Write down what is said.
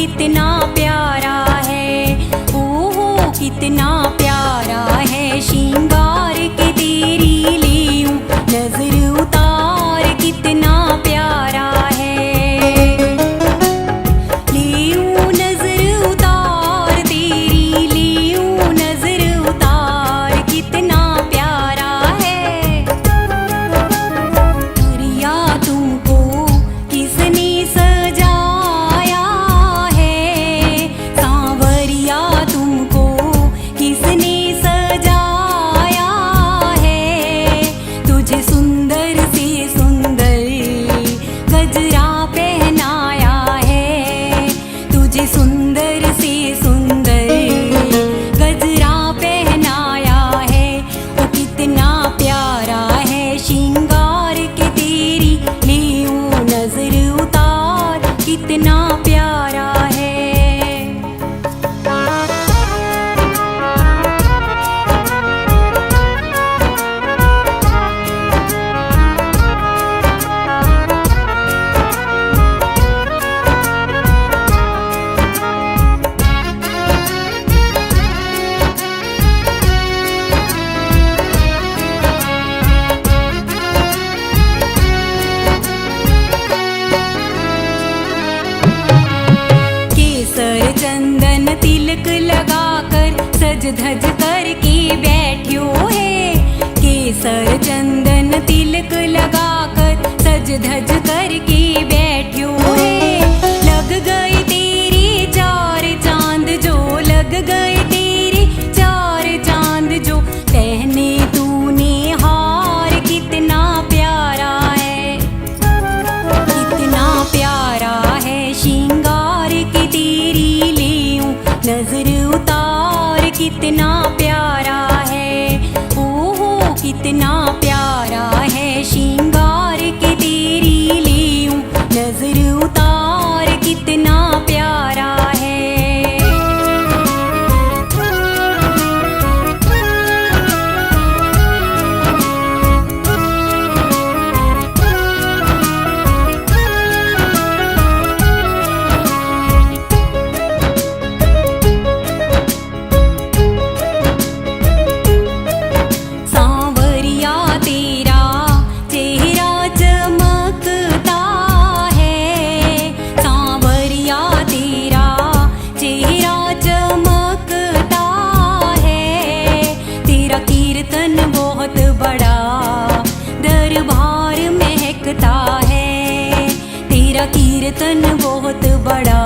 कितना प्यारा है, ओहो कितना प्यारा है। श्रृंगार के तेरी लेऊं नजर उतार, कितना प्यारा है। लेऊं नजर उतार तेरी, लेऊं नजर उतार, कितना प्यारा है। दरिया तुमको किसने सजाया है, सांवरिया तुमको किसने सजाया है। तुझे सुंदर से सुंदर गजरा पहनाया है, तुझे सुंदर से सुंदर गजरा पहनाया है। वो कितना प्यारा है। श्रृंगार के तेरी लेऊं नजर उतार, कितना प्यारा है। केसर चंदन तिलक लगाकर सज धज करके बैठियो है। केसर चंदन तिलक लगाकर सज धज करके बैठियो है। लग गए तेरे चार चांद जो, लग गए तेरे चार चांद जो, पहने तूने हार, कितना प्यारा है, कितना प्यारा है। श्रृंगार के तेरी लेऊं नजर उतार, कितना प्यारा है, ओहो कितना प्यारा है। श्रृंगार के तेरी लेऊं नजर उतार, कितना प्यारा है। सांवरिया तेरा चेहरा चमकता है, सांवरिया तेरा चेहरा चमकता है। तेरा कीर्तन बहुत बड़ा दरबार महकता है, तेरा कीर्तन बहुत बड़ा